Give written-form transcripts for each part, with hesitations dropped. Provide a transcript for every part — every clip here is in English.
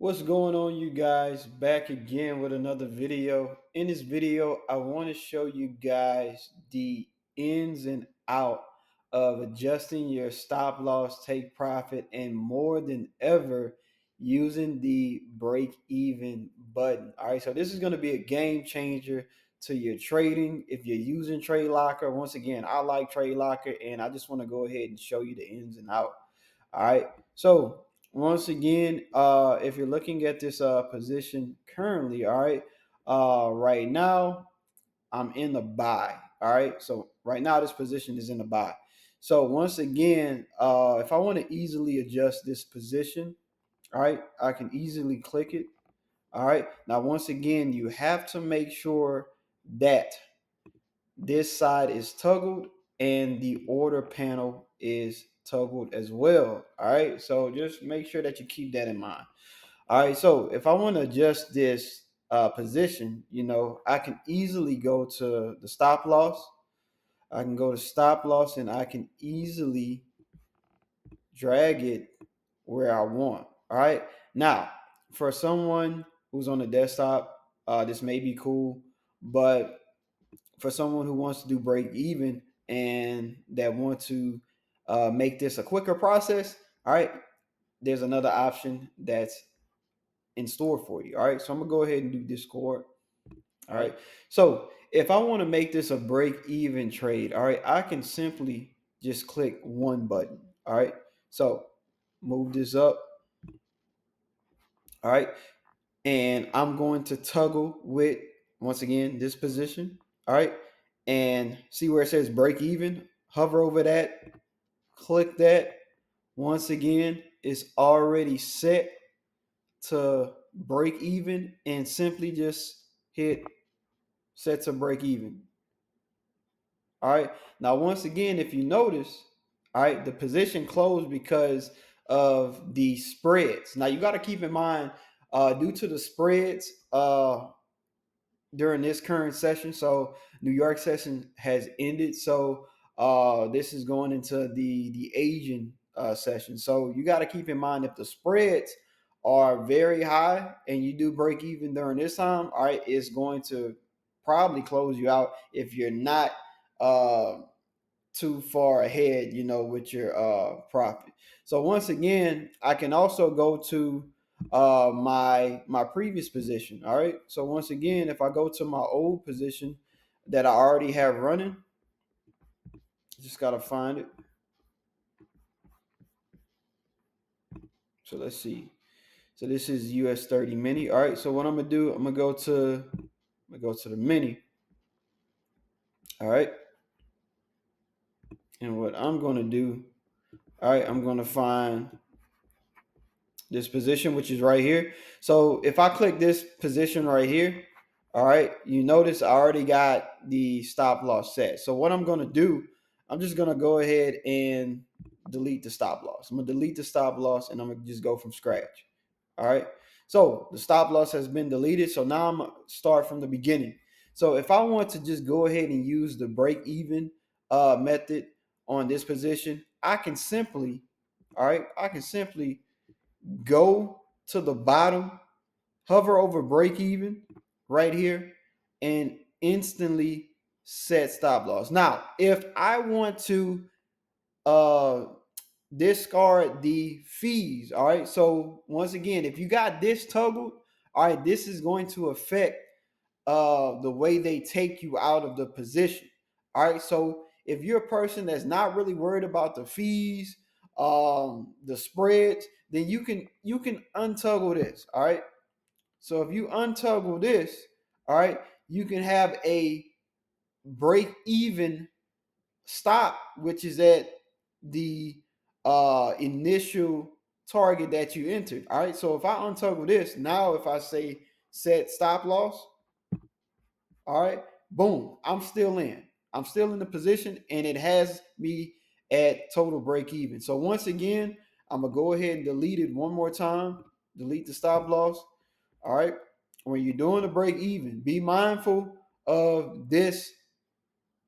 What's going on, you guys? Back again with another video. In this video, I want to show you guys the ins and out of adjusting your stop loss, take profit, and more than ever using the break even button. All right, so this is going to be a game changer to your trading. If you're using TradeLocker, once again, I like TradeLocker, and I just want to go ahead and show you the ins and out. All right, so once again, if you're looking at this position currently, all right, right now I'm in the buy. All right, so right now this position is in the buy. So once again, if I want to easily adjust this position, all right, I can easily click it. All right, now once again, you have to make sure that this side is toggled and the order panel is toggled as well. All right, so just make sure that you keep that in mind. All right, so if I want to adjust this position, I can easily go to the stop loss. I can go to stop loss and I can easily drag it where I want. All right, now for someone who's on the desktop, this may be cool, but for someone who wants to do break even and that want to make this a quicker process, all right, there's another option that's in store for you. All right, so I'm gonna go ahead and do Discord. All right, so if I want to make this a break even trade, all right, I can simply just click one button. All right, so move this up. All right, and I'm going to toggle with, once again, this position. All right, and see where it says break even. Hover over that, click that. Once again, it's already set to break even, and simply just hit set to break even. All right, now once again, if you notice, all right, the position closed because of the spreads. Now you got to keep in mind, due to the spreads, during this current session. So New York session has ended. So this is going into the Asian session. So you got to keep in mind, if the spreads are very high and you do break even during this time, all right, it's going to probably close you out if you're not uh, too far ahead, with your profit. So once again, I can also go to my previous position. All right. So once again, if I go to my old position that I already have running, just gotta find it. So let's see. So this is US30 mini. All right. So what I'm gonna do, I'm gonna go to the mini. All right. And what I'm gonna do, all right, I'm gonna find this position, which is right here. So if I click this position right here, all right, you notice I already got the stop loss set. So what I'm going to do, I'm just going to go ahead and delete the stop loss. I'm going to delete the stop loss and I'm going to just go from scratch. All right. So the stop loss has been deleted. So now I'm going to start from the beginning. So if I want to just go ahead and use the break even method on this position, I can simply, all right, I can simply go to the bottom, hover over break even right here, and instantly set stop loss. Now, if I want to uh discard the fees, all right, so once again, if you got this toggled, all right, this is going to affect the way they take you out of the position. All right, so if you're a person that's not really worried about the fees, the spreads, then you can untoggle this. All right, so if you untoggle this, all right, you can have a break even stop, which is at the initial target that you entered. All right, so if I untoggle this now, if I say set stop loss, all right, boom, I'm still in. I'm still in the position, and it has me at total break even. So once again, I'm gonna go ahead and delete it one more time. Delete the stop loss. All right. When you're doing a break even, be mindful of this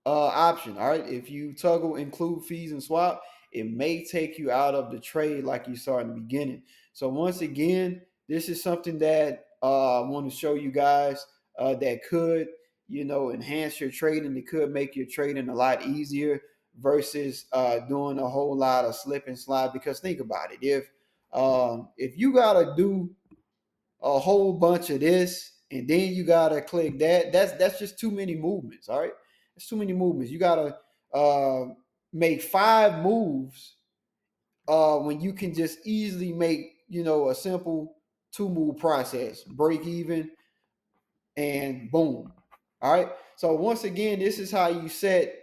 option. All right. If you toggle include fees and swap, it may take you out of the trade like you saw in the beginning. So once again, this is something that I want to show you guys that could, enhance your trading. It could make your trading a lot easier versus doing a whole lot of slip and slide. Because think about it, if you gotta do a whole bunch of this and then you gotta click that, that's just too many movements. All right, it's too many movements. You gotta make 5 moves when you can just easily make a simple 2 move process, break even, and boom. All right. So once again, this is how you set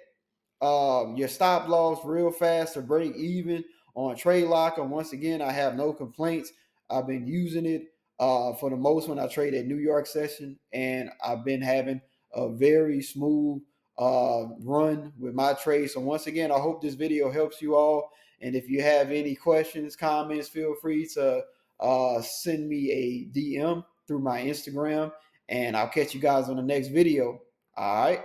your stop loss real fast to break even on TradeLocker. Once again, I have no complaints. I've been using it for the most when I trade at New York session, and I've been having a very smooth run with my trade. So once again, I hope this video helps you all. And if you have any questions, comments, feel free to send me a DM through my Instagram, and I'll catch you guys on the next video. All right.